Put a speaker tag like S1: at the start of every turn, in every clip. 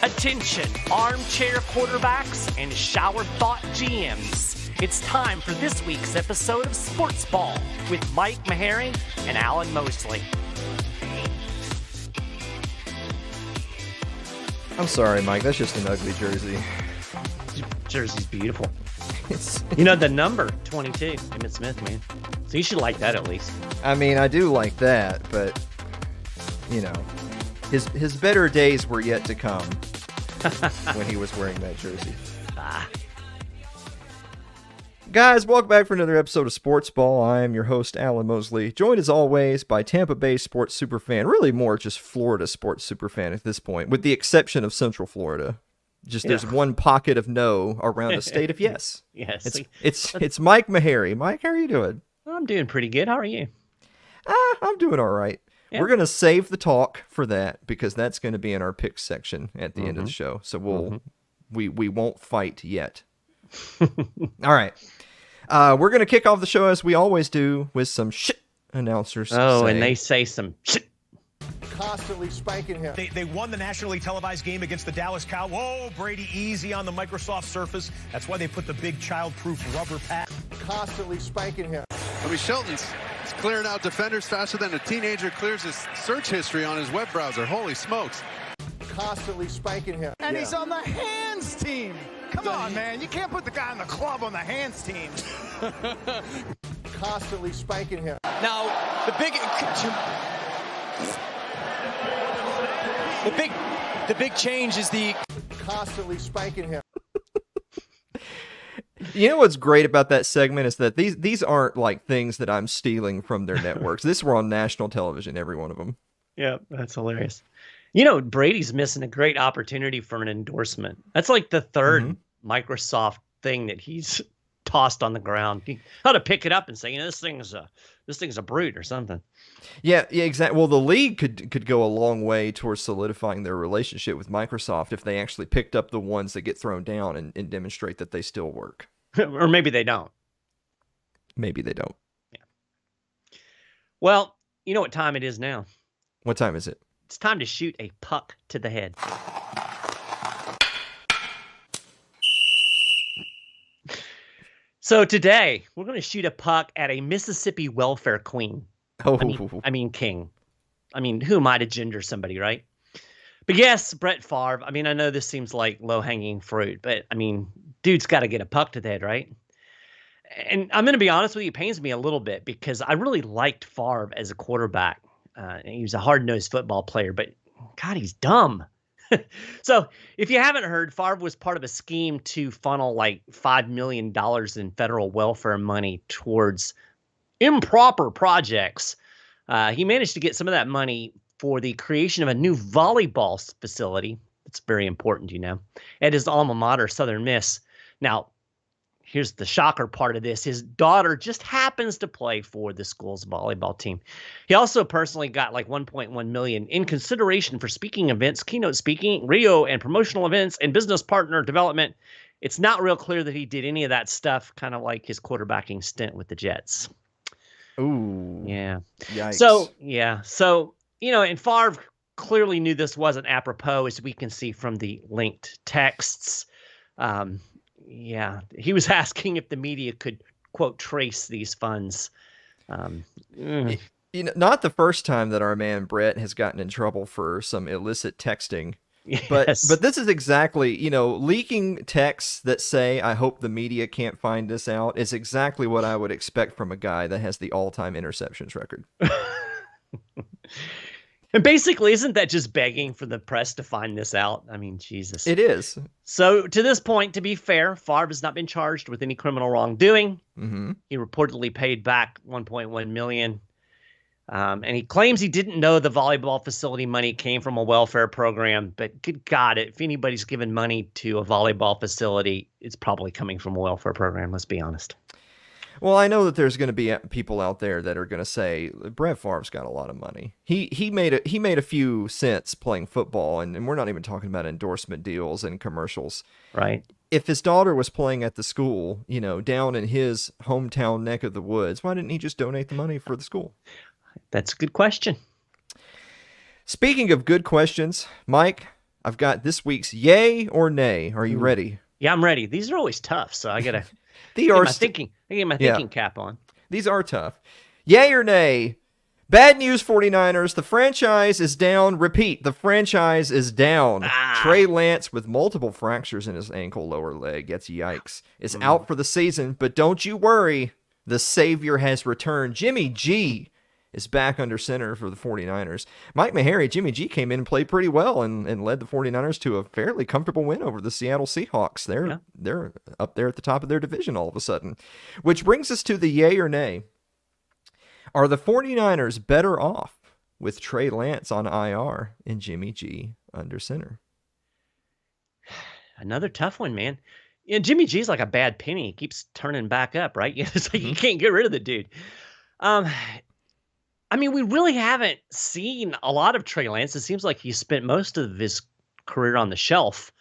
S1: Attention, armchair quarterbacks and shower thought GMs. It's time for this week's episode of SportsBall with Mike Maharrey and Alan Mosley.
S2: I'm sorry, Mike. That's just an ugly jersey.
S1: Jersey's beautiful. You know, the number 22, Emmitt Smith, man. So you should like that at least.
S2: I mean, I do like that, but, you know, his better days were yet to come when he was wearing that jersey. Guys, welcome back for another episode of Sports Ball. I am your host, Alan Mosley, joined as always by Tampa Bay sports superfan, really more just Florida sports superfan at this point, with the exception of Central Florida. There's one pocket of no around the state of yes.
S1: Yes.
S2: It's Mike Maharrey. Mike, how are you doing?
S1: I'm doing pretty good. How are you?
S2: I'm doing all right. Yeah. We're going to save the talk for that because that's going to be in our picks section at the end of the show. So we won't fight yet. All right. We're going to kick off the show as we always do with some shit announcers.
S1: And they say some shit.
S3: Constantly spanking him.
S4: They won the nationally televised game against the Dallas Cowboys. Whoa, Brady, easy on the Microsoft Surface. That's why they put the big child-proof rubber pad.
S3: Constantly spanking him.
S5: I mean, Shelton's clearing out defenders faster than a teenager clears his search history on his web browser. Holy smokes.
S3: Constantly spanking him.
S4: And he's on the hands team. Come on, man. You can't put the guy in the club on the hands team.
S3: Constantly spanking him.
S6: Now, the big change is the
S3: constantly spanking him.
S2: You know what's great about that segment is that these aren't like things that I'm stealing from their networks. This were on national television, every one of them.
S1: Yeah, that's hilarious. You know, Brady's missing a great opportunity for an endorsement. That's like the third Microsoft thing that he's tossed on the ground. He ought to pick it up and say, you know, this thing's a brute or something. Yeah,
S2: exactly. Well, the league could go a long way towards solidifying their relationship with Microsoft if they actually picked up the ones that get thrown down and demonstrate that they still work.
S1: Or maybe they don't.
S2: Maybe they don't.
S1: Yeah. Well, you know what time it is now.
S2: What time is it?
S1: It's time to shoot a puck to the head. So today, we're going to shoot a puck at a Mississippi welfare queen.
S2: Oh.
S1: I mean king. I mean, who am I to gender somebody, right? But yes, Brett Favre. I mean, I know this seems like low-hanging fruit, but I mean, dude's got to get a puck to the head, right? And I'm going to be honest with you, it pains me a little bit because I really liked Favre as a quarterback. He was a hard-nosed football player, but God, he's dumb. So if you haven't heard, Favre was part of a scheme to funnel like $5 million in federal welfare money towards improper projects. He managed to get some of that money for the creation of a new volleyball facility. It's very important, you know, at his alma mater, Southern Miss. Now, here's the shocker part of this. His daughter just happens to play for the school's volleyball team. He also personally got like $1.1 million in consideration for speaking events, keynote speaking, radio and promotional events, and business partner development. It's not real clear that he did any of that stuff, kind of like his quarterbacking stint with the Jets.
S2: Ooh.
S1: Yeah.
S2: Yikes.
S1: So, you know, and Favre clearly knew this wasn't apropos, as we can see from the linked texts. He was asking if the media could, quote, trace these funds.
S2: You know, not the first time that our man Brett has gotten in trouble for some illicit texting.
S1: Yes.
S2: But this is exactly, you know, leaking texts that say, I hope the media can't find this out, is exactly what I would expect from a guy that has the all-time interceptions record.
S1: And basically, isn't that just begging for the press to find this out? I mean, Jesus.
S2: It is.
S1: So to this point, to be fair, Favre has not been charged with any criminal wrongdoing.
S2: Mm-hmm.
S1: He reportedly paid back $1.1 million. And he claims he didn't know the volleyball facility money came from a welfare program. But good God, if anybody's given money to a volleyball facility, it's probably coming from a welfare program, let's be honest.
S2: Well, I know that there's going to be people out there that are going to say Brett Favre's got a lot of money. He made a few cents playing football, and we're not even talking about endorsement deals and commercials.
S1: Right.
S2: If his daughter was playing at the school, you know, down in his hometown neck of the woods, why didn't he just donate the money for the school?
S1: That's a good question.
S2: Speaking of good questions, Mike, I've got this week's yay or nay. Are you ready?
S1: Yeah, I'm ready. These are always tough, so I gotta
S2: They
S1: get
S2: are
S1: my thinking. I get my
S2: Yeah.
S1: thinking cap on.
S2: These are tough. Yay or nay? Bad news, 49ers. The franchise is down. Repeat, the franchise is down. Trey Lance, with multiple fractures in his ankle lower leg, gets yikes, is out for the season. But don't you worry. The savior has returned. Jimmy G is back under center for the 49ers. Mike Maharrey, Jimmy G came in and played pretty well and led the 49ers to a fairly comfortable win over the Seattle Seahawks. They're up there at the top of their division all of a sudden. Which brings us to the yay or nay. Are the 49ers better off with Trey Lance on IR and Jimmy G under center?
S1: Another tough one, man. Yeah, Jimmy G's like a bad penny. He keeps turning back up, right? It's like you can't get rid of the dude. I mean, we really haven't seen a lot of Trey Lance. It seems like he spent most of his career on the shelf.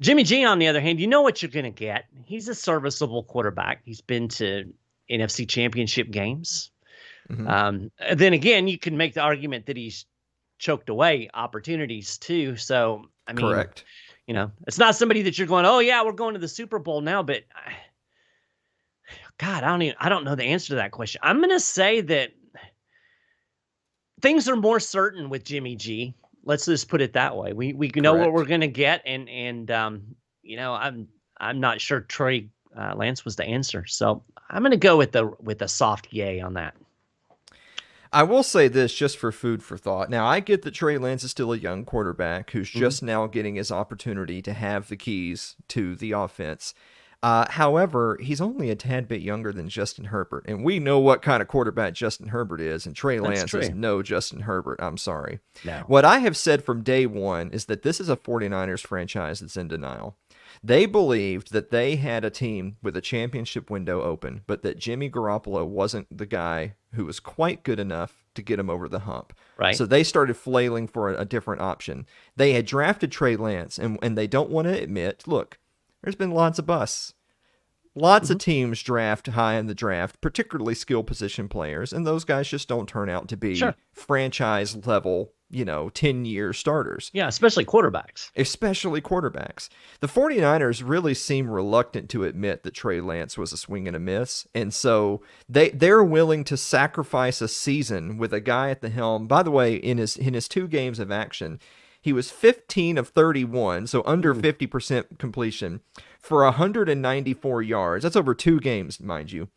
S1: Jimmy G, on the other hand, you know what you're going to get. He's a serviceable quarterback. He's been to NFC Championship games. Then again, you can make the argument that he's choked away opportunities too. So, I mean,
S2: Correct.
S1: You know, it's not somebody that you're going, oh yeah, we're going to the Super Bowl now. But God, I don't know the answer to that question. I'm going to say that things are more certain with Jimmy G. Let's just put it that way. We know what we're going to get, and you know, I'm not sure Trey Lance was the answer. So I'm going to go with a soft yay on that.
S2: I will say this just for food for thought. Now, I get that Trey Lance is still a young quarterback who's just now getting his opportunity to have the keys to the offense. However, he's only a tad bit younger than Justin Herbert, and we know what kind of quarterback Justin Herbert is, and Trey Lance is no Justin Herbert. I'm sorry.
S1: No.
S2: What I have said from day one is that this is a 49ers franchise that's in denial. They believed that they had a team with a championship window open, but that Jimmy Garoppolo wasn't the guy who was quite good enough to get him over the hump.
S1: Right.
S2: So they started flailing for a different option. They had drafted Trey Lance, and they don't want to admit, look, there's been lots of busts. Lots of teams draft high in the draft, particularly skill position players, and those guys just don't turn out to be franchise level, 10-year starters.
S1: Yeah, especially quarterbacks.
S2: The 49ers really seem reluctant to admit that Trey Lance was a swing and a miss, and so they're willing to sacrifice a season with a guy at the helm. By the way, in his 2 games of action, he was 15 of 31, so under 50% completion for 194 yards. That's over 2 games, mind you.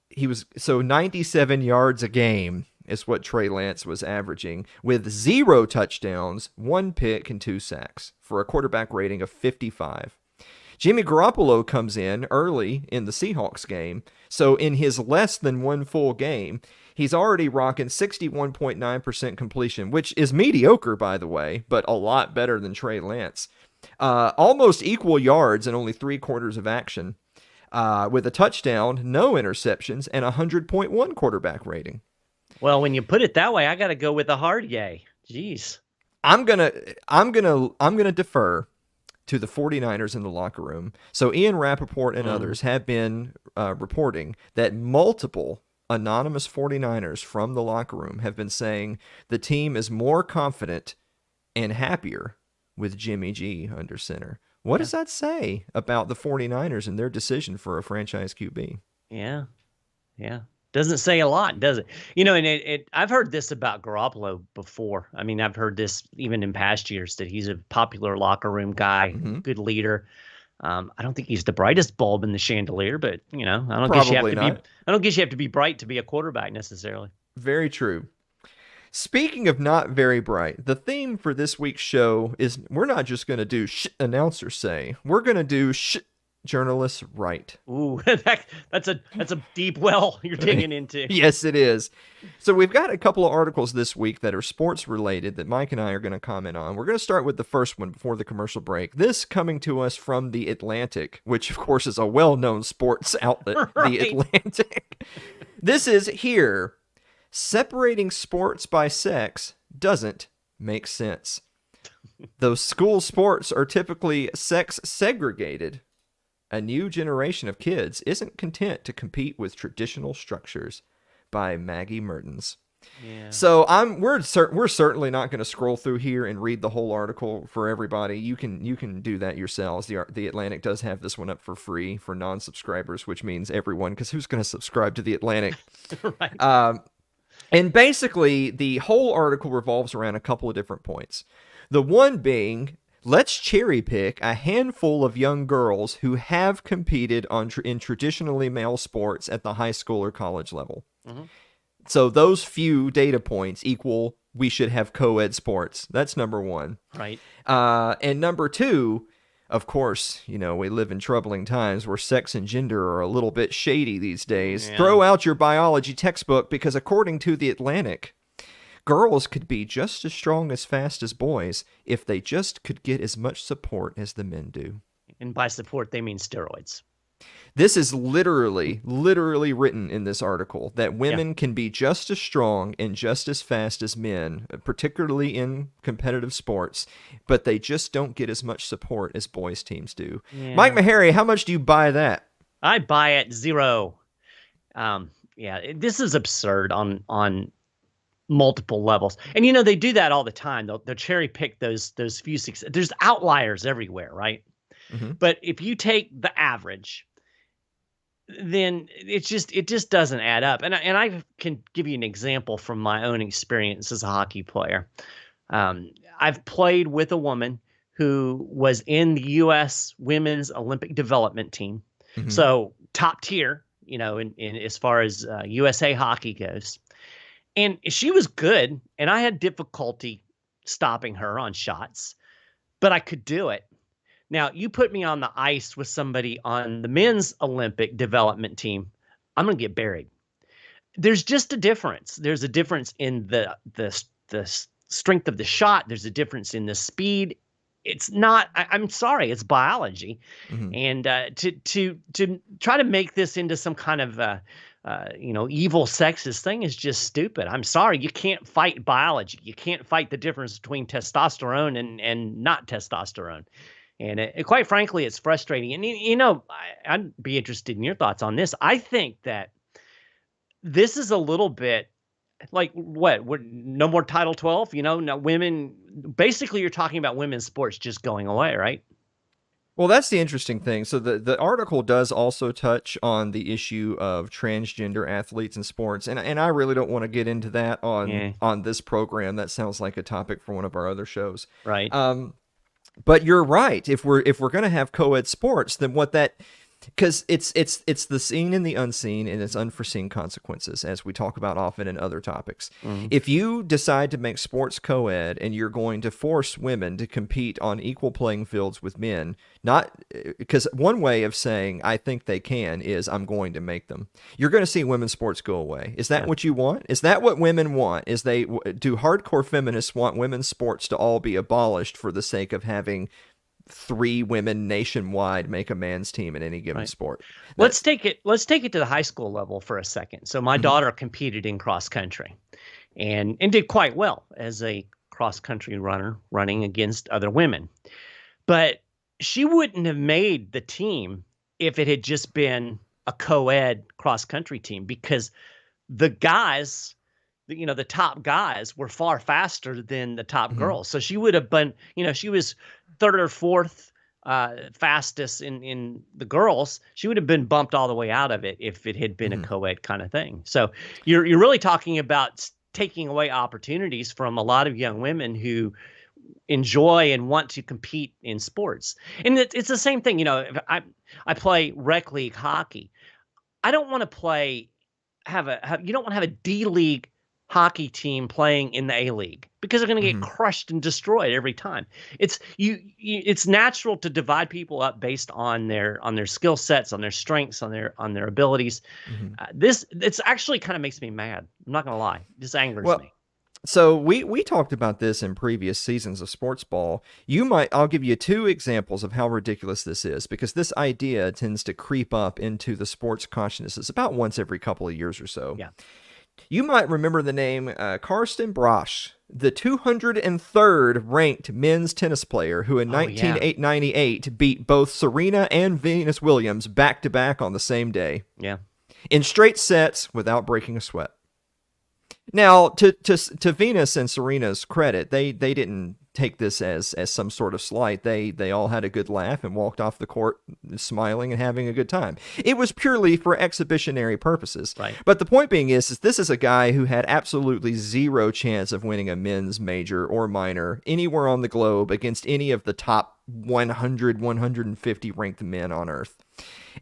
S2: He was 97 yards a game is what Trey Lance was averaging, with 0 touchdowns, 1 pick, and 2 sacks for a quarterback rating of 55. Jimmy Garoppolo comes in early in the Seahawks game, so in his less than 1 full game, he's already rocking 61.9% completion, which is mediocre, by the way, but a lot better than Trey Lance. Almost equal yards in only 3 quarters of action, with a touchdown, no interceptions, and a 100.1 quarterback rating.
S1: Well, when you put it that way, I got to go with a hard yay. Jeez.
S2: I'm gonna defer to the 49ers in the locker room. So Ian Rappaport and others have been reporting that multiple anonymous 49ers from the locker room have been saying the team is more confident and happier with Jimmy G under center. What does that say about the 49ers and their decision for a franchise QB?
S1: Yeah. Doesn't say a lot, does it? And I've heard this about Garoppolo before. I mean, I've heard this even in past years, that he's a popular locker room guy, good leader. I don't think he's the brightest bulb in the chandelier, but I don't guess you have to be bright to be a quarterback necessarily.
S2: Very true. Speaking of not very bright, the theme for this week's show is we're not just going to do announcers say. We're going to do journalists write.
S1: Ooh, that's a deep well you're digging into.
S2: Yes, it is. So we've got a couple of articles this week that are sports related that Mike and I are going to comment on. We're going to start with the first one before the commercial break. This coming to us from The Atlantic, which of course is a well-known sports outlet, right. The Atlantic. This is here. Separating sports by sex doesn't make sense. Though school sports are typically sex segregated, a new generation of kids isn't content to compete with traditional structures, by Maggie Mertens.
S1: Yeah.
S2: So we're certainly not going to scroll through here and read the whole article for everybody. You can do that yourselves. The Atlantic does have this one up for free for non-subscribers, which means everyone, because who's going to subscribe to the Atlantic?
S1: Right.
S2: And basically, the whole article revolves around a couple of different points. The one being, let's cherry pick a handful of young girls who have competed in traditionally male sports at the high school or college level. Mm-hmm. So those few data points equal we should have co-ed sports. That's number one.
S1: Right.
S2: And number two, of course, we live in troubling times where sex and gender are a little bit shady these days. Yeah. Throw out your biology textbook, because according to The Atlantic, girls could be just as strong as fast as boys if they just could get as much support as the men do.
S1: And by support, they mean steroids.
S2: This is literally written in this article, that women can be just as strong and just as fast as men, particularly in competitive sports, but they just don't get as much support as boys teams do. Yeah. Mike Meharry, how much do you buy that?
S1: I buy it 0. This is absurd on multiple levels. And they do that all the time. They'll cherry pick those few success. There's outliers everywhere, right? Mm-hmm. But if you take the average, then it just doesn't add up. And I can give you an example from my own experience as a hockey player. I've played with a woman who was in the U.S. Women's Olympic Development Team. Mm-hmm. So top tier, in as far as USA hockey goes. And she was good, and I had difficulty stopping her on shots, but I could do it. Now, you put me on the ice with somebody on the men's Olympic development team, I'm going to get buried. There's just a difference. There's a difference in the strength of the shot. There's a difference in the speed. It's not, I'm sorry, it's biology. Mm-hmm. And to try to make this into some kind of evil sexist thing is just stupid. I'm sorry, you can't fight biology. You can't fight the difference between testosterone and not testosterone. And quite frankly, it's frustrating. And, I'd be interested in your thoughts on this. I think that this is a little bit like no more Title 12, now women, basically you're talking about women's sports just going away, right?
S2: Well, that's the interesting thing. So the article does also touch on the issue of transgender athletes in sports. And I really don't want to get into that on this program. That sounds like a topic for one of our other shows.
S1: Right.
S2: But you're right. If we're going to have co-ed sports, then because it's the seen and the unseen and its unforeseen consequences, as we talk about often in other topics. Mm-hmm. If you decide to make sports co-ed and you're going to force women to compete on equal playing fields with men, not because one way of saying I think they can is I'm going to make them. You're going to see women's sports go away. Is that what you want? Is that what women want? Do hardcore feminists want women's sports to all be abolished for the sake of having 3 women nationwide make a man's team in any given sport?
S1: Let's take it to the high school level for a second. So my daughter competed in cross country and did quite well as a cross country runner running against other women. But she wouldn't have made the team if it had just been a co-ed cross country team, because the guys, the top guys were far faster than the top girls. So she would have been, she was 3rd or 4th fastest in the girls. She would have been bumped all the way out of it if it had been a co-ed kind of thing. So you're really talking about taking away opportunities from a lot of young women who enjoy and want to compete in sports. And it's the same thing. If I play rec league hockey. I don't want to you don't want to have a D League hockey team playing in the A League, because they're going to get crushed and destroyed every time. It's natural to divide people up based on their skill sets, on their strengths, on their abilities. It's actually kind of makes me mad. I'm not going to lie. This angers me.
S2: So we talked about this in previous seasons of SportsBall. I'll give you 2 examples of how ridiculous this is, because this idea tends to creep up into the sports consciousness about once every couple of years or so.
S1: Yeah.
S2: You might remember the name Karsten Brosch, the 203rd ranked men's tennis player who in 1998 beat both Serena and Venus Williams back-to-back on the same day.
S1: Yeah.
S2: In straight sets without breaking a sweat. Now, to Venus and Serena's credit, they didn't take this as some sort of slight. They all had a good laugh and walked off the court smiling and having a good time. It was purely for exhibitionary purposes.
S1: Right.
S2: But the point being is this is a guy who had absolutely zero chance of winning a men's major or minor anywhere on the globe against any of the top 100, 150 ranked men on earth.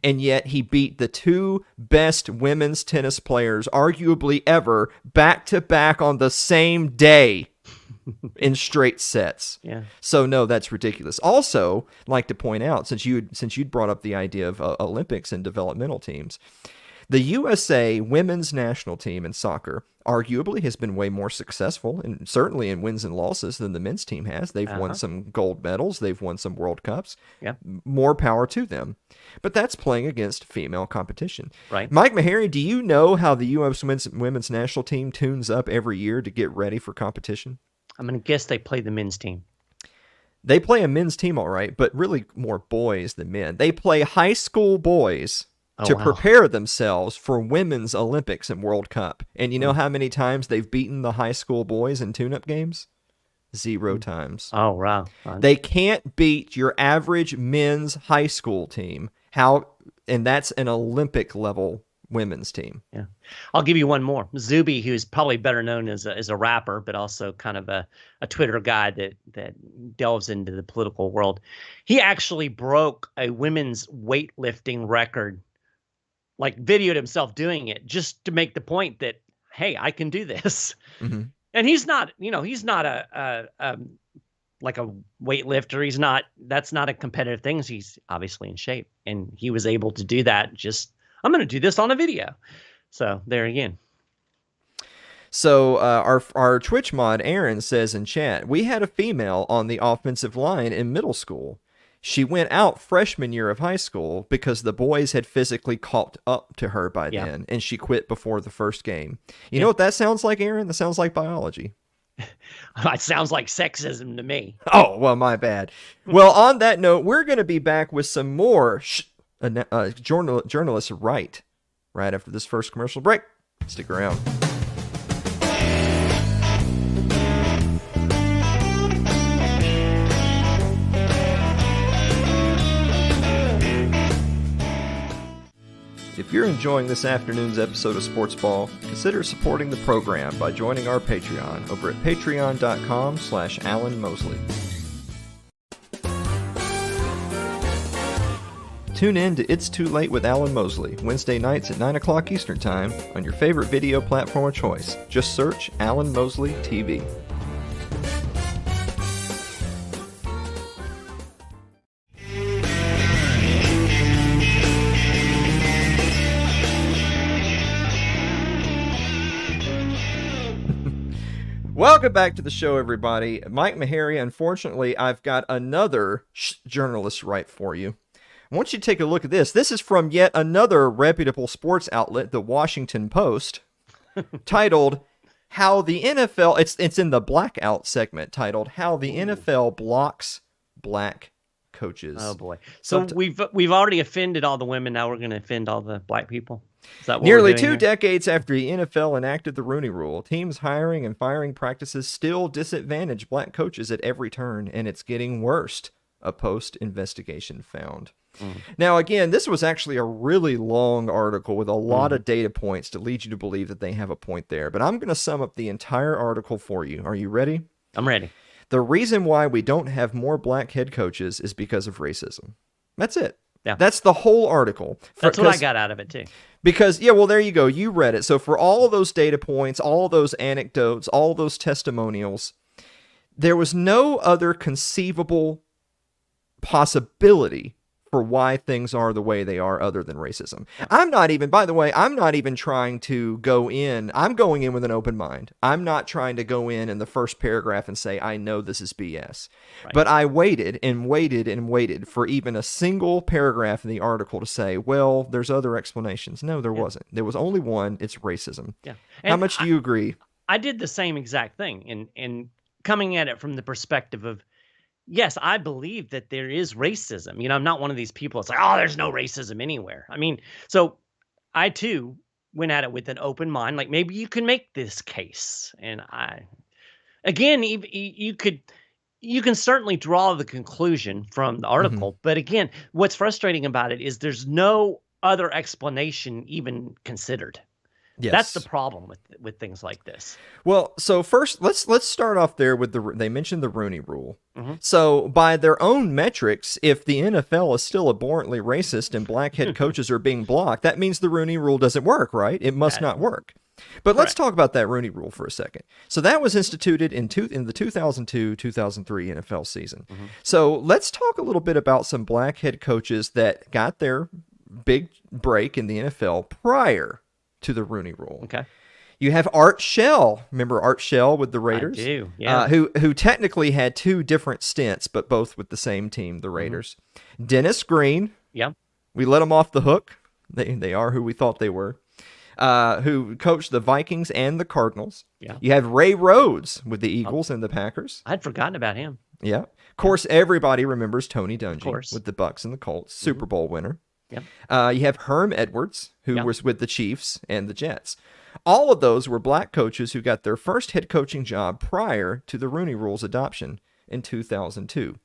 S2: And yet he beat the two best women's tennis players, arguably ever, back to back on the same day in straight sets.
S1: Yeah.
S2: So no, that's ridiculous. Also, like to point out, since you'd brought up the idea of Olympics and developmental teams, the USA women's national team in soccer arguably has been way more successful, and certainly in wins and losses, than the men's team has. They've won some gold medals. They've won some World Cups.
S1: Yeah.
S2: More power to them. But that's playing against female competition.
S1: Right.
S2: Mike Meharry, do you know how the U.S. women's national team tunes up every year to get ready for competition?
S1: I'm going to guess they play the men's team.
S2: They play a men's team, all right, but really more boys than men. They play high school boys to prepare themselves for women's Olympics and World Cup. And you know how many times they've beaten the high school boys in tune-up games? 0 times.
S1: Oh, wow.
S2: They can't beat your average men's high school team. And that's an Olympic level women's team.
S1: Yeah. I'll give you one more. Zuby, who's probably better known as a rapper, but also kind of a Twitter guy that delves into the political world. He actually broke a women's weightlifting record, like videoed himself doing it just to make the point that, hey, I can do this.
S2: Mm-hmm.
S1: And he's not a like a weightlifter. That's not a competitive thing. He's obviously in shape, and he was able to do that. I'm going to do this on a video. So there again.
S2: So our Twitch mod, Aaron, says in chat, we had a female on the offensive line in middle school. She went out freshman year of high school because the boys had physically caught up to her by then, and she quit before the first game. You know what that sounds like, Aaron? That sounds like biology.
S1: It sounds like sexism to me.
S2: Oh, well, my bad. Well, on that note, we're going to be back with some more journalists right after this first commercial break. Stick around. If you're enjoying this afternoon's episode of SportsBall, consider supporting the program by joining our Patreon over at patreon.com/Alan Mosley. Tune in to It's Too Late with Alan Mosley, Wednesday nights at 9 o'clock Eastern Time on your favorite video platform of choice. Just search Alan Mosley TV. Welcome back to the show, everybody. Mike Meharry, unfortunately, I've got another journalist right for you. I want you to take a look at this. This is from yet another reputable sports outlet, the Washington Post, titled, How the NFL... It's in the blackout segment, titled, How the NFL Blocks Black Coaches.
S1: Oh, boy. So we've already offended all the women. Now we're going to offend all the black people? Is that what
S2: Nearly
S1: we're doing
S2: 2
S1: here?
S2: decades after the NFL enacted the Rooney Rule, teams' hiring and firing practices still disadvantage black coaches at every turn, and it's getting worse, a Post investigation found. Now, again, this was actually a really long article with a lot of data points to lead you to believe that they have a point there, but I'm going to sum up the entire article for you. Are you ready?
S1: I'm ready.
S2: The reason why we don't have more black head coaches is because of racism. That's it.
S1: Yeah.
S2: That's the whole article.
S1: That's what I got out of it, too.
S2: Because, yeah, well, there you go. You read it. So for all of those data points, all of those anecdotes, all of those testimonials, there was no other conceivable possibility for why things are the way they are other than racism. I'm not even trying to go in. I'm going in with an open mind. I'm not trying to go in the first paragraph and say, I know this is BS. Right. But I waited and waited and waited for even a single paragraph in the article to say, well, there's other explanations. No, there wasn't. There was only one. It's racism. Yeah. How much do you agree?
S1: I did the same exact thing. And coming at it from the perspective of, yes, I believe that there is racism. I'm not one of these people that's like, oh, there's no racism anywhere. I mean, so I too went at it with an open mind, like maybe you can make this case. And again, you can certainly draw the conclusion from the article, but again, what's frustrating about it is there's no other explanation even considered.
S2: Yes.
S1: That's the problem with things like this.
S2: Well, so first, let's start off there with they mentioned the Rooney Rule. So by their own metrics, if the NFL is still abhorrently racist and black head coaches are being blocked, that means the Rooney Rule doesn't work, right? It must not work. But let's talk about that Rooney Rule for a second. So that was instituted in the 2002-2003 NFL season. So let's talk a little bit about some black head coaches that got their big break in the NFL prior to the Rooney Rule.
S1: Okay.
S2: You have Art Shell. Remember Art Shell with the Raiders?
S1: I do, yeah.
S2: Who technically had two different stints, but both with the same team, the Raiders. Dennis Green.
S1: Yeah.
S2: We let them off the hook. They are who we thought they were. Who coached the Vikings and the Cardinals.
S1: Yeah.
S2: You have Ray Rhodes with the Eagles and the Packers.
S1: I'd forgotten about him.
S2: Yeah. Of course, everybody remembers Tony Dungy with the Bucks and the Colts, Super Bowl winner.
S1: Yep.
S2: You have Herm Edwards, who was with the Chiefs and the Jets. All of those were black coaches who got their first head coaching job prior to the Rooney Rule's adoption in 2002.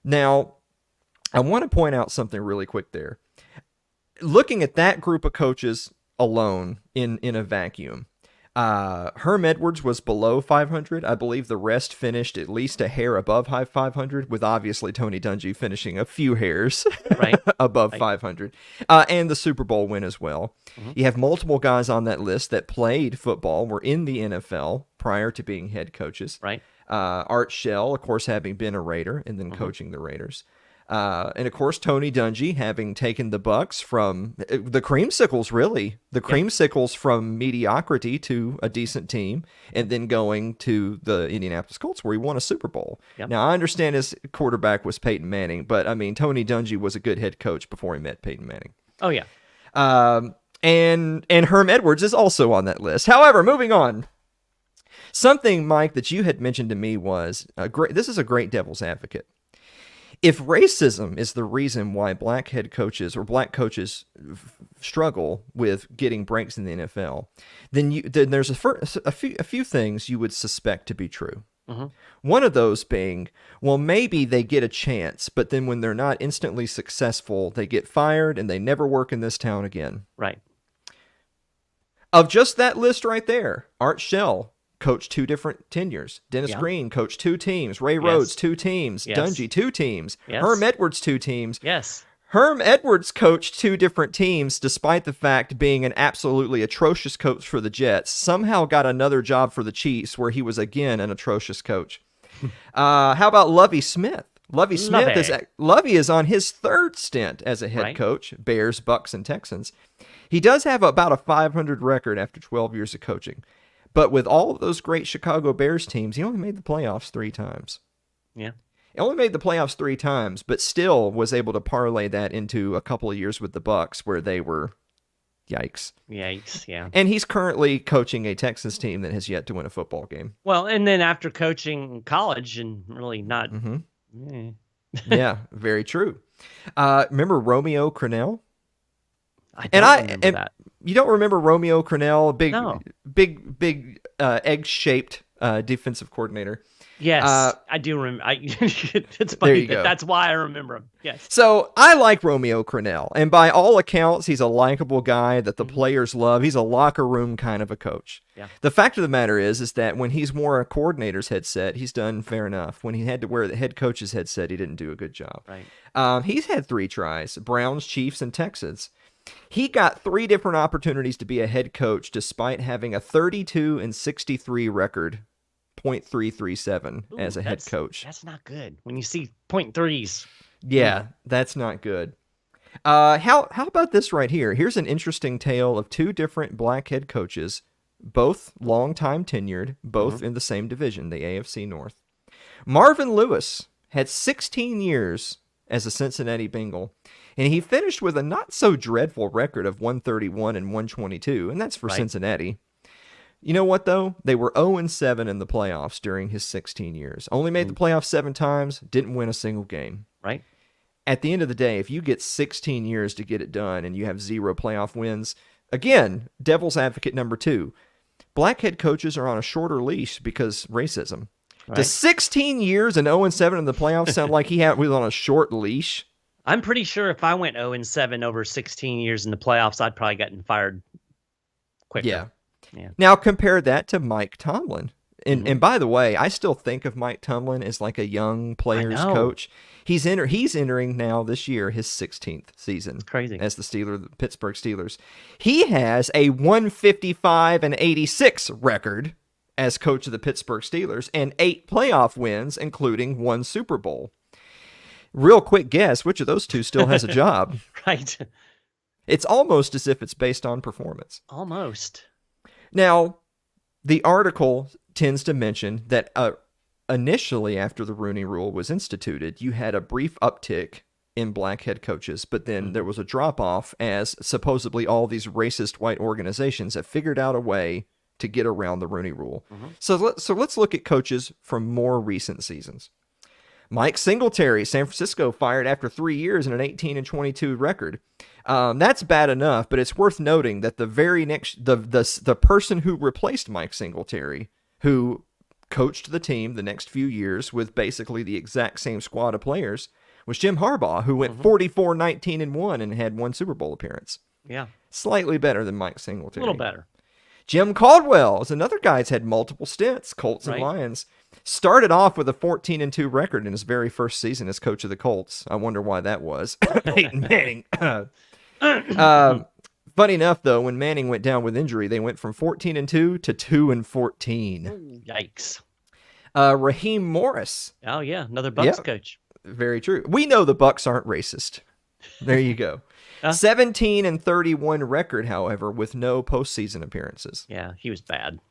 S2: Now, I want to point out something really quick there. Looking at that group of coaches alone in a vacuum, Herm Edwards was below 500. I believe the rest finished at least a hair above 500, with obviously Tony Dungy finishing a few hairs above 500, and the Super Bowl win as well. You have multiple guys on that list that played football, were in the NFL prior to being head coaches. Art Shell, of course, having been a Raider and then coaching the Raiders. And of course, Tony Dungy having taken the Bucks from the creamsicles, creamsicles from mediocrity to a decent team, and then going to the Indianapolis Colts where he won a Super Bowl. Now, I understand his quarterback was Peyton Manning, but I mean, Tony Dungy was a good head coach before he met Peyton Manning.
S1: Oh yeah.
S2: And Herm Edwards is also on that list. However, moving on. Something, Mike, that you had mentioned to me was this is a great devil's advocate. If racism is the reason why black head coaches or black coaches struggle with getting breaks in the NFL, then there's a few things you would suspect to be true. One of those being, well, maybe they get a chance, but then when they're not instantly successful, they get fired and they never work in this town again.
S1: Right.
S2: Of just that list right there, Art Shell coached 2 different tenures. Dennis Green coached 2 teams. Ray Rhodes, 2 teams. Dungy, 2 teams. Herm Edwards, 2 teams. Herm Edwards coached 2 different teams, despite the fact being an absolutely atrocious coach for the Jets. Somehow got another job for the Chiefs, where he was again an atrocious coach. How about Lovie Smith? Lovie is on his 3rd stint as a head coach. Bears, Bucks, and Texans. He does have about a 500 record after 12 years of coaching. But with all of those great Chicago Bears teams, he only made the playoffs 3 times.
S1: Yeah.
S2: He only made the playoffs 3 times, but still was able to parlay that into a couple of years with the Bucks where they were, yikes.
S1: Yikes, yeah.
S2: And he's currently coaching a Texas team that has yet to win a football game.
S1: Well, and then after coaching college and really not...
S2: Yeah, very true. Remember Romeo Crennel?
S1: I don't remember that.
S2: You don't remember Romeo Crennel, big egg-shaped defensive coordinator?
S1: Yes, I do remember. It's funny that's why I remember him. Yes.
S2: So I like Romeo Crennel, and by all accounts, he's a likable guy that the players love. He's a locker room kind of a coach.
S1: Yeah.
S2: The fact of the matter is that when he's wore a coordinator's headset, he's done fair enough. When he had to wear the head coach's headset, he didn't do a good job.
S1: Right.
S2: He's had 3 tries: Browns, Chiefs, and Texans. He got 3 different opportunities to be a head coach despite having a 32-63 record, .337 as a head coach.
S1: That's not good when you see .3s.
S2: Yeah, that's not good. How about this right here? Here's an interesting tale of 2 different black head coaches, both long-time tenured, both in the same division, the AFC North. Marvin Lewis had 16 years as a Cincinnati Bengal, and he finished with a not-so-dreadful record of 131 and 122, and that's for Cincinnati. You know what, though? They were 0-7 in the playoffs during his 16 years. Only made the playoffs 7 times, didn't win a single game.
S1: Right.
S2: At the end of the day, if you get 16 years to get it done and you have 0 playoff wins, again, devil's advocate number 2. Black head coaches are on a shorter leash because racism.
S1: Right.
S2: Does 16 years and 0-7 in the playoffs sound like he was on a short leash?
S1: I'm pretty sure if I went 0-7 over 16 years in the playoffs, I'd probably gotten fired quicker.
S2: Yeah. Now compare that to Mike Tomlin. And by the way, I still think of Mike Tomlin as like a young players coach. He's entering now this year his 16th season.
S1: Crazy.
S2: As the Pittsburgh Steelers. He has a 155-86 record as coach of the Pittsburgh Steelers and 8 playoff wins, including 1 Super Bowl. Real quick guess, which of those 2 still has a job?
S1: Right.
S2: It's almost as if it's based on performance.
S1: Almost.
S2: Now, the article tends to mention that initially after the Rooney Rule was instituted, you had a brief uptick in black head coaches, but then there was a drop-off as supposedly all these racist white organizations have figured out a way to get around the Rooney Rule. So let's look at coaches from more recent seasons. Mike Singletary, San Francisco, fired after 3 years and an 18-22 record. That's bad enough, but it's worth noting that the very next the person who replaced Mike Singletary, who coached the team the next few years with basically the exact same squad of players, was Jim Harbaugh, who went 44-19-1 and had 1 Super Bowl appearance.
S1: Yeah.
S2: Slightly better than Mike Singletary.
S1: A little better.
S2: Jim Caldwell is another guy that's had multiple stints, Colts and Lions. Started off with a 14-2 record in his very first season as coach of the Colts. I wonder why that was. Peyton Manning. Funny enough, though, when Manning went down with injury, they went from 14-2 to 2-14.
S1: Yikes.
S2: Raheem Morris.
S1: Oh, yeah. Another Bucks coach.
S2: Very true. We know the Bucks aren't racist. There you go. 17-31 record, however, with no postseason appearances.
S1: Yeah, he was bad.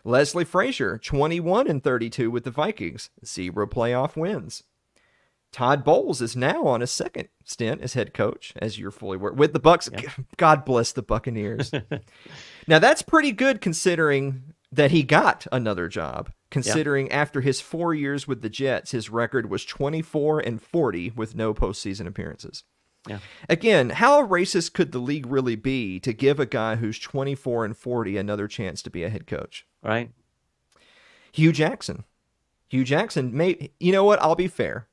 S2: Leslie Frazier, 21-32 with the Vikings, 0 playoff wins. Todd Bowles is now on his second stint as head coach, as you're fully aware, with the Bucks. Yep. God bless the Buccaneers. Now, that's pretty good considering that he got another job. Considering after his 4 years with the Jets, his record was 24-40 with no postseason appearances.
S1: Yeah.
S2: Again, how racist could the league really be to give a guy who's 24-40 another chance to be a head coach?
S1: Right.
S2: Hugh Jackson. You know what? I'll be fair.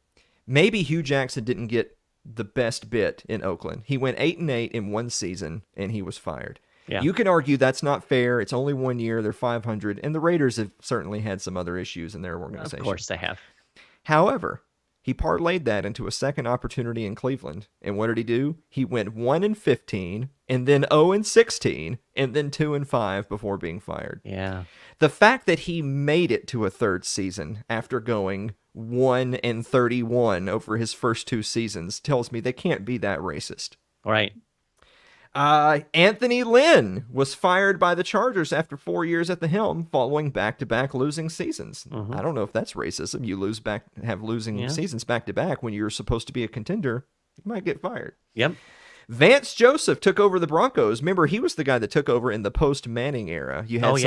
S2: Maybe Hugh Jackson didn't get the best bit in Oakland. He went 8-8 in 1 season, and he was fired.
S1: Yeah.
S2: You can argue that's not fair. It's only 1 year. They're 500, and the Raiders have certainly had some other issues in their organization.
S1: Of course they have.
S2: However, he parlayed that into a second opportunity in Cleveland. And what did he do? He went 1-15, and then 0-16, and then 2-5 before being fired.
S1: Yeah.
S2: The fact that he made it to a third season after going 1-31 over his first 2 seasons tells me they can't be that racist.
S1: Right.
S2: Anthony Lynn was fired by the Chargers after 4 years at the helm following back-to-back losing seasons. I don't know if that's racism. You have losing seasons back-to-back when you're supposed to be a contender. You might get fired.
S1: Yep.
S2: Vance Joseph took over the Broncos. Remember, he was the guy that took over in the post-Manning era. You had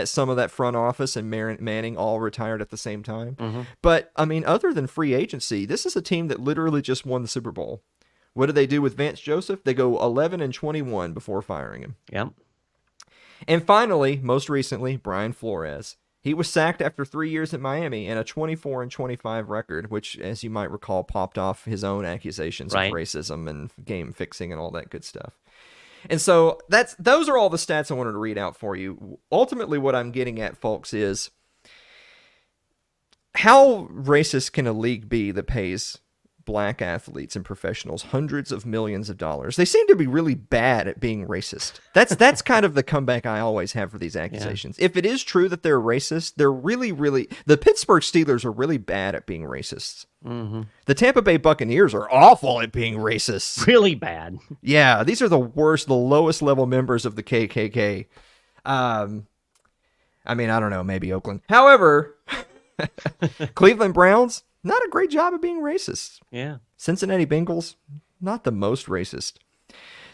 S2: some of that front office and Manning all retired at the same time. But, I mean, other than free agency, this is a team that literally just won the Super Bowl. What do they do with Vance Joseph? They go 11-21 before firing him.
S1: Yep.
S2: And finally, most recently, Brian Flores. He was sacked after 3 years at Miami and a 24-25 record, which, as you might recall, popped off his own accusations of racism and game fixing and all that good stuff. And so those are all the stats I wanted to read out for you. Ultimately, what I'm getting at, folks, is how racist can a league be that pays black athletes and professionals hundreds of millions of dollars? They seem to be really bad at being racist. That's kind of the comeback I always have for these accusations. If it is true that they're racist, they're really, the Pittsburgh Steelers are really bad at being racists. The Tampa Bay Buccaneers are awful at being racist.
S1: Really bad.
S2: Yeah, these are the worst, the lowest level members of the KKK. I mean, I don't know, maybe Oakland. However, Cleveland Browns, not a great job of being racist.
S1: Yeah.
S2: Cincinnati Bengals, not the most racist.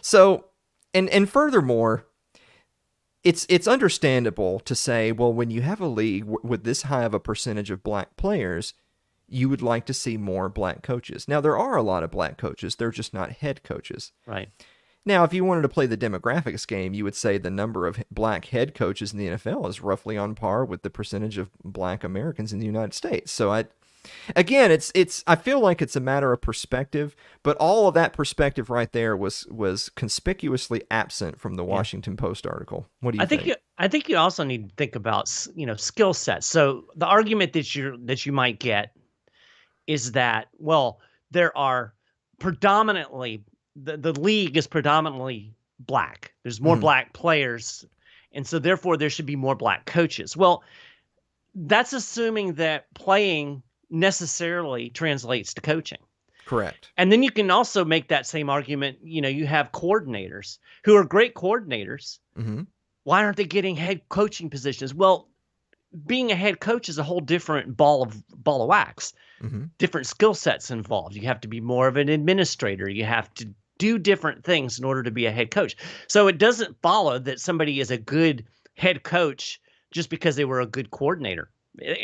S2: So, and furthermore, it's understandable to say, well, when you have a league with this high of a percentage of black players, you would like to see more black coaches. Now, there are a lot of black coaches. They're just not head coaches.
S1: Right.
S2: Now, if you wanted to play the demographics game, you would say the number of black head coaches in the NFL is roughly on par with the percentage of black Americans in the United States. So I feel like it's a matter of perspective, but all of that perspective right there was conspicuously absent from the Washington Post article. What do you think?
S1: I think you also need to think about, skill sets. So the argument that you might get is that, well, there are predominantly the league is predominantly black. There's more black players, and so therefore there should be more black coaches. Well, that's assuming that playing necessarily translates to coaching.
S2: Correct.
S1: And then you can also make that same argument. You have coordinators who are great coordinators.
S2: Mm-hmm.
S1: Why aren't they getting head coaching positions? Well, being a head coach is a whole different ball of wax.
S2: Mm-hmm.
S1: Different skill sets involved. You have to be more of an administrator. You have to do different things in order to be a head coach. So it doesn't follow that somebody is a good head coach just because they were a good coordinator.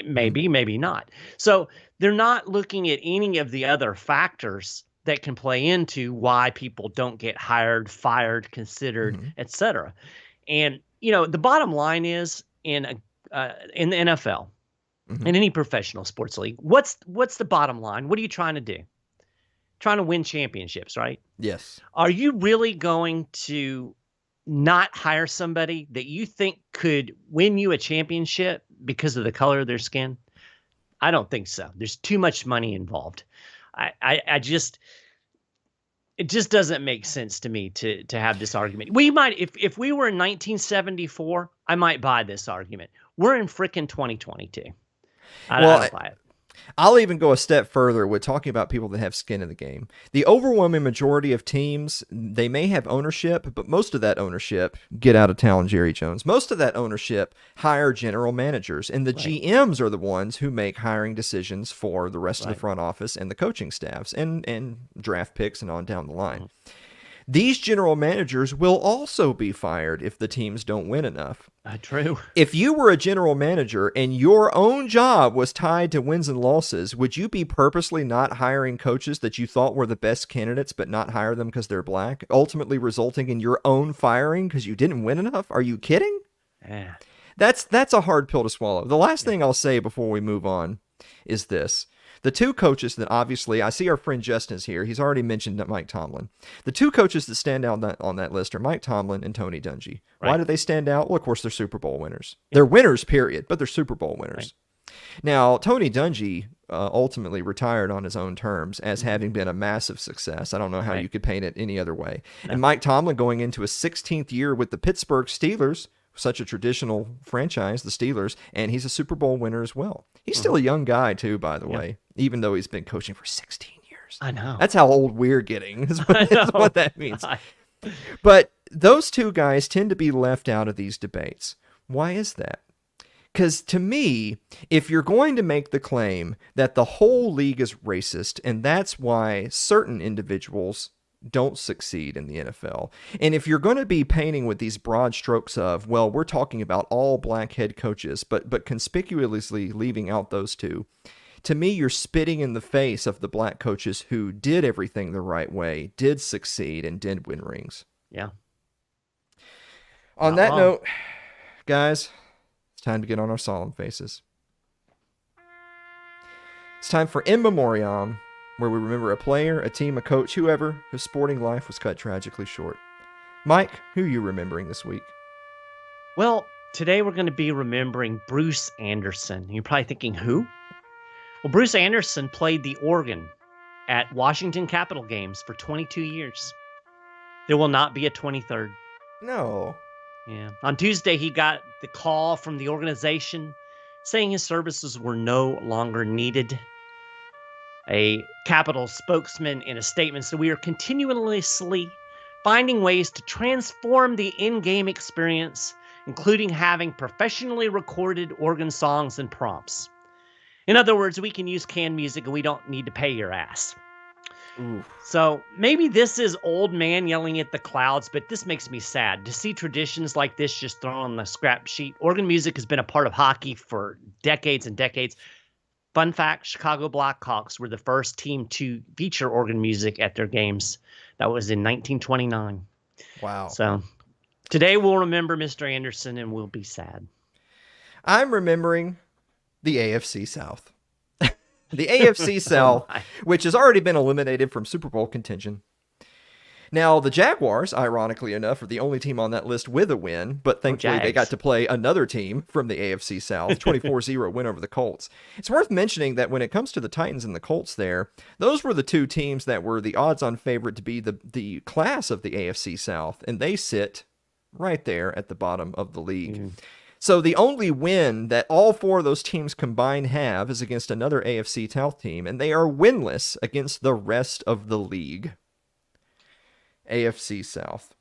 S1: Maybe, maybe not. So they're not looking at any of the other factors that can play into why people don't get hired, fired, considered, et cetera. And, the bottom line is in the NFL, in any professional sports league, what's the bottom line? What are you trying to do? Trying to win championships, right?
S2: Yes.
S1: Are you really going to not hire somebody that you think could win you a championship because of the color of their skin? I don't think so. There's too much money involved. It just doesn't make sense to me to have this argument. We might, if we were in 1974, I might buy this argument. We're in frickin' 2022. I don't buy it.
S2: I'll even go a step further with talking about people that have skin in the game. The overwhelming majority of teams, they may have ownership, but most of that ownership, get out of town, Jerry Jones, most of that ownership hire general managers, and the GMs are the ones who make hiring decisions for the rest of the front office and the coaching staffs and draft picks and on down the line. These general managers will also be fired if the teams don't win enough.
S1: True.
S2: If you were a general manager and your own job was tied to wins and losses, would you be purposely not hiring coaches that you thought were the best candidates but not hire them because they're black, ultimately resulting in your own firing because you didn't win enough? Are you kidding?
S1: Yeah.
S2: That's a hard pill to swallow. The last thing I'll say before we move on is this. The two coaches that obviously, I see our friend Justin is here. He's already mentioned Mike Tomlin. The two coaches that stand out on that list are Mike Tomlin and Tony Dungy. Right. Why do they stand out? Well, of course, they're Super Bowl winners. They're winners, period, but they're Super Bowl winners. Right. Now, Tony Dungy ultimately retired on his own terms as having been a massive success. I don't know how you could paint it any other way. No. And Mike Tomlin going into his 16th year with the Pittsburgh Steelers, such a traditional franchise, the Steelers, and he's a Super Bowl winner as well. He's still a young guy, too, by the way, even though he's been coaching for 16 years.
S1: I know.
S2: That's how old we're getting, is what that means. But those two guys tend to be left out of these debates. Why is that? Because to me, if you're going to make the claim that the whole league is racist, and that's why certain individuals don't succeed in the NFL. And if you're going to be painting with these broad strokes of, well, we're talking about all black head coaches, but conspicuously leaving out those two, to me, you're spitting in the face of the black coaches who did everything the right way, did succeed, and did win rings.
S1: Yeah.
S2: On that note, guys, it's time to get on our solemn faces. It's time for In Memoriam, where we remember a player, a team, a coach, whoever, whose sporting life was cut tragically short. Mike, who are you remembering this week?
S1: Well, today we're going to be remembering Bruce Anderson. You're probably thinking, who? Well, Bruce Anderson played the organ at Washington Capitol games for 22 years. There will not be a 23rd.
S2: No.
S1: Yeah. On Tuesday, he got the call from the organization saying his services were no longer needed. A Capitol spokesman in a statement said, "We are continuously finding ways to transform the in-game experience, including having professionally recorded organ songs and prompts. In other words, we can use canned music and we don't need to pay your ass."
S2: Oof.
S1: So maybe this is old man yelling at the clouds, but this makes me sad to see traditions like this just thrown on the scrap sheet. Organ music has been a part of hockey for decades and decades. Fun fact, Chicago Blackhawks were the first team to feature organ music at their games. That was in 1929.
S2: Wow.
S1: So today we'll remember Mr. Anderson and we'll be sad.
S2: I'm remembering the AFC South. The AFC South, which has already been eliminated from Super Bowl contention. Now, the Jaguars, ironically enough, are the only team on that list with a win, but thankfully they got to play another team from the AFC South, 24-0 win over the Colts. It's worth mentioning that when it comes to the Titans and the Colts there, those were the two teams that were the odds-on favorite to be the class of the AFC South, and they sit right there at the bottom of the league. So the only win that all four of those teams combined have is against another AFC South team, and they are winless against the rest of the league. AFC South.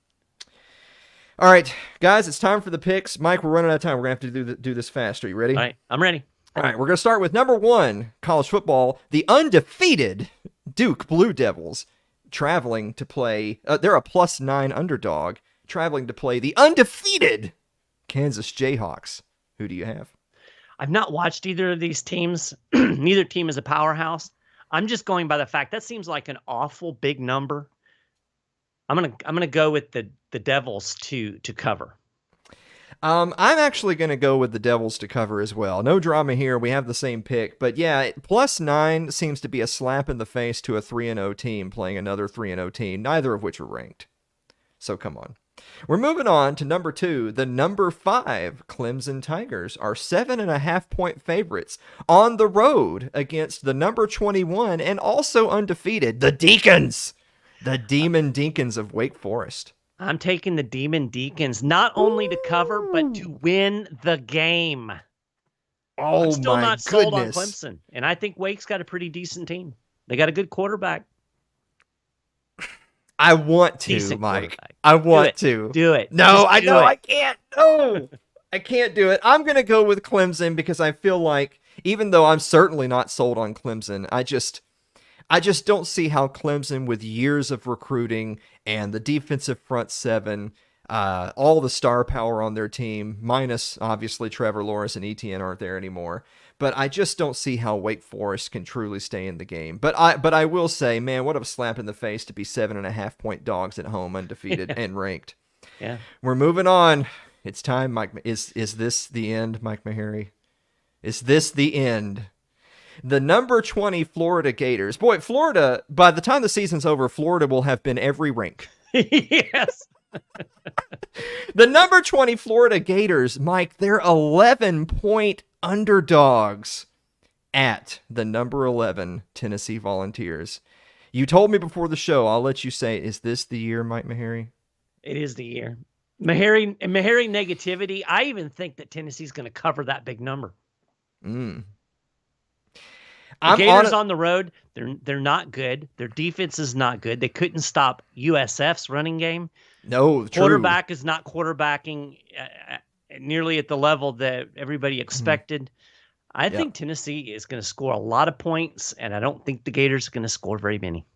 S2: All right, guys, it's time for the picks. Mike, we're running out of time. We're going to have to do this fast. Are you ready?
S1: All right, I'm ready.
S2: All right, we're going to start with number 1, college football. The undefeated Duke Blue Devils traveling to play. They're a +9 underdog, traveling to play the undefeated Kansas Jayhawks. Who do you have?
S1: I've not watched either of these teams. Neither team is a powerhouse. I'm just going by the fact that seems like an awful big number. I'm gonna go with the Devils to cover.
S2: I'm actually gonna go with the Devils to cover as well. No drama here. We have the same pick, but yeah, +9 seems to be a slap in the face to a 3-0 team playing another 3-0 team, neither of which are ranked. So come on. We're moving on to number 2. The number 5 Clemson Tigers are 7.5-point favorites on the road against the number 21 and also undefeated, the Deacons. The Demon Deacons of Wake Forest.
S1: I'm taking the Demon Deacons not only to cover, but to win the game.
S2: Oh,
S1: I'm still
S2: my
S1: not sold on
S2: goodness.
S1: Clemson. And I think Wake's got a pretty decent team. They got a good quarterback.
S2: I want to,
S1: Decent
S2: Mike.
S1: quarterback.
S2: I want to.
S1: Do it.
S2: No,
S1: Just
S2: I
S1: do
S2: know
S1: it.
S2: I can't. No, I can't do it. I'm going to go with Clemson because I feel like, even though I'm certainly not sold on Clemson, I just don't see how Clemson, with years of recruiting and the defensive front seven, all the star power on their team, minus obviously Trevor Lawrence and Etienne aren't there anymore. But I just don't see how Wake Forest can truly stay in the game. But I will say, man, what a slap in the face to be 7.5-point dogs at home, undefeated and ranked.
S1: Yeah.
S2: We're moving on. It's time, Mike. Is this the end, Mike Meharry? Is this the end? The number 20 Florida Gators. Boy, Florida, by the time the season's over, Florida will have been every rank.
S1: Yes.
S2: The number 20 Florida Gators, Mike, they're 11-point underdogs at the number 11 Tennessee Volunteers. You told me before the show, I'll let you say, is this the year, Mike Meharry?
S1: It is the year. Meharry negativity. I even think that Tennessee's going to cover that big number.
S2: Mm.
S1: The Gators on the road, they're not good. Their defense is not good. They couldn't stop USF's running game.
S2: No, true.
S1: Quarterback is not quarterbacking nearly at the level that everybody expected. I think Tennessee is going to score a lot of points, and I don't think the Gators are going to score very many.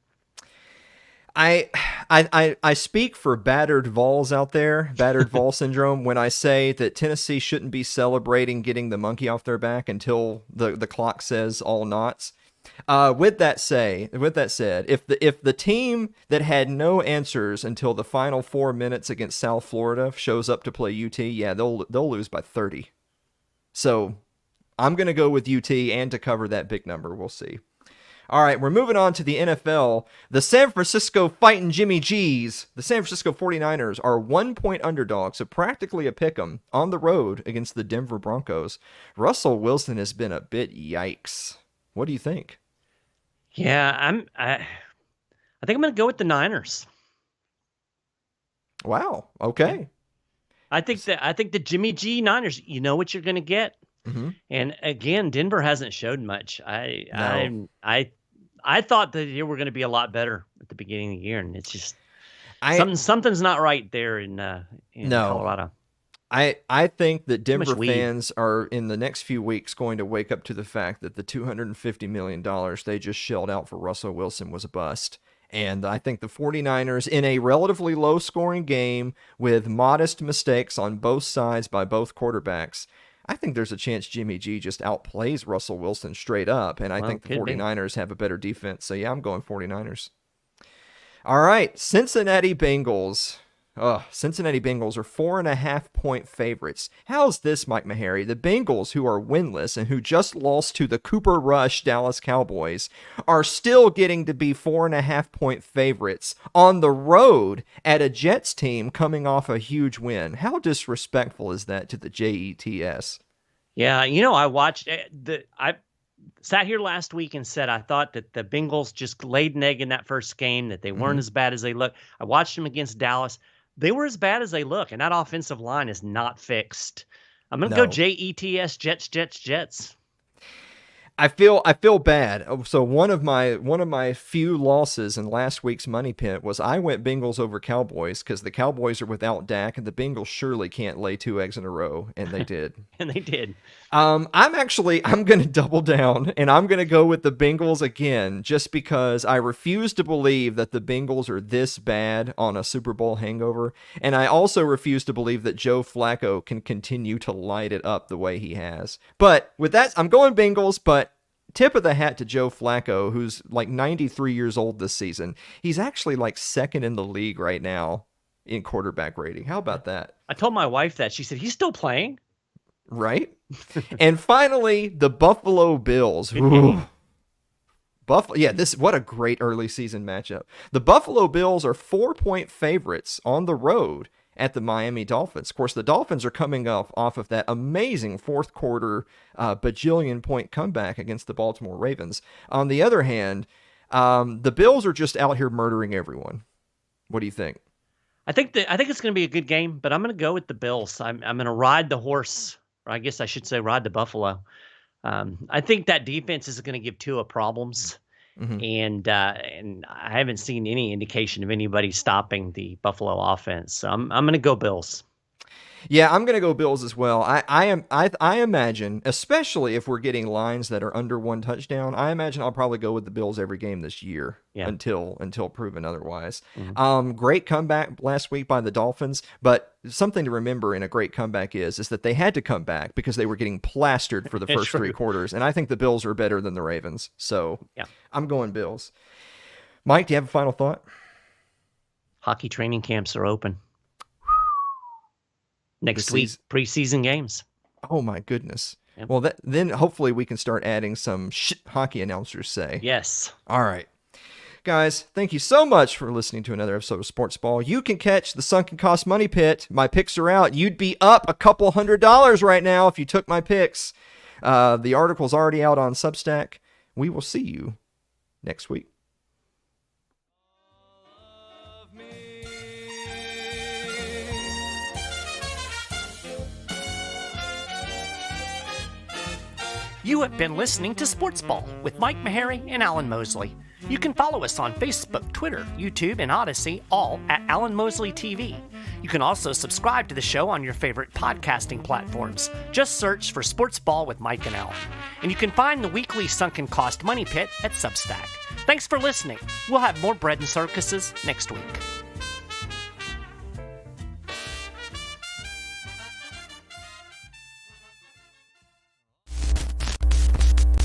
S2: I speak for battered Vols out there, battered Vol syndrome, when I say that Tennessee shouldn't be celebrating getting the monkey off their back until the clock says all knots. With that said, if the team that had no answers until the final 4 minutes against South Florida shows up to play UT, yeah, they'll lose by 30. So I'm going to go with UT and to cover that big number. We'll see. All right, we're moving on to the NFL. The San Francisco Fighting Jimmy G's, the San Francisco 49ers, are 1-point underdogs, so practically a pick'em on the road against the Denver Broncos. Russell Wilson has been a bit yikes. What do you think?
S1: Yeah, I think I'm going to go with the Niners.
S2: Wow. Okay.
S1: I think the Jimmy G Niners. You know what you're going to get.
S2: Mm-hmm.
S1: And again, Denver hasn't showed much.
S2: No.
S1: I thought that they were going to be a lot better at the beginning of the year, and it's just something's not right there in Colorado.
S2: I think that Denver
S1: weed.
S2: fans are in the next few weeks going to wake up to the fact that the $250 million they just shelled out for Russell Wilson was a bust. And I think the 49ers, in a relatively low-scoring game with modest mistakes on both sides by both quarterbacks, I think there's a chance Jimmy G just outplays Russell Wilson straight up, and I think the 49ers have a better defense. So, yeah, I'm going 49ers. All right, Cincinnati Bengals Cincinnati Bengals are 4.5-point favorites. How's this, Mike Maharrey? The Bengals, who are winless and who just lost to the Cooper Rush Dallas Cowboys, are still getting to be 4.5-point favorites on the road at a Jets team coming off a huge win. How disrespectful is that to the Jets?
S1: Yeah, I watched I sat here last week and said I thought that the Bengals just laid an egg in that first game, that they weren't as bad as they look. I watched them against Dallas. They were as bad as they look, and that offensive line is not fixed. I'm going to go Jets, Jets.
S2: I feel bad. So one of my few losses in last week's money pit was I went Bengals over Cowboys because the Cowboys are without Dak and the Bengals surely can't lay 2 eggs in a row, and they did.
S1: And they did.
S2: I'm going to double down and I'm going to go with the Bengals again just because I refuse to believe that the Bengals are this bad on a Super Bowl hangover, and I also refuse to believe that Joe Flacco can continue to light it up the way he has. But with that, I'm going Bengals, but tip of the hat to Joe Flacco, who's like 93 years old this season. He's actually like second in the league right now in quarterback rating. How about that?
S1: I told my wife that. She said, he's still playing?
S2: Right? And finally, the Buffalo Bills. What a great early season matchup. The Buffalo Bills are 4-point favorites on the road at the Miami Dolphins. Of course, the Dolphins are coming off of that amazing fourth quarter bajillion point comeback against the Baltimore Ravens. On the other hand, the Bills are just out here murdering everyone. What do you think?
S1: I think it's going to be a good game, but I'm going to go with the Bills. I'm going to ride the horse, or I guess I should say ride the Buffalo. I think that defense is going to give Tua problems. And I haven't seen any indication of anybody stopping the Buffalo offense. So I'm going to go Bills.
S2: Yeah, I'm going to go Bills as well. I imagine, especially if we're getting lines that are under 1 touchdown, I imagine I'll probably go with the Bills every game this year until proven otherwise. Great comeback last week by the Dolphins, but something to remember in a great comeback is that they had to come back because they were getting plastered for the first 3 quarters, and I think the Bills are better than the Ravens. So I'm going Bills. Mike, do you have a final thought?
S1: Hockey training camps are open. Next week, preseason games.
S2: Oh, my goodness. Yep. Well, then hopefully we can start adding some shit hockey announcers say.
S1: Yes.
S2: All right. Guys, thank you so much for listening to another episode of Sports Ball. You can catch the Sunken Cost Money Pit. My picks are out. You'd be up a couple $100 right now if you took my picks. The article's already out on Substack. We will see you next week.
S1: You have been listening to Sports Ball with Mike Maharrey and Alan Mosley. You can follow us on Facebook, Twitter, YouTube, and Odyssey, all at Alan Mosley TV. You can also subscribe to the show on your favorite podcasting platforms. Just search for Sports Ball with Mike and Alan. And you can find the weekly Sunken Cost Money Pit at Substack. Thanks for listening. We'll have more bread and circuses next week.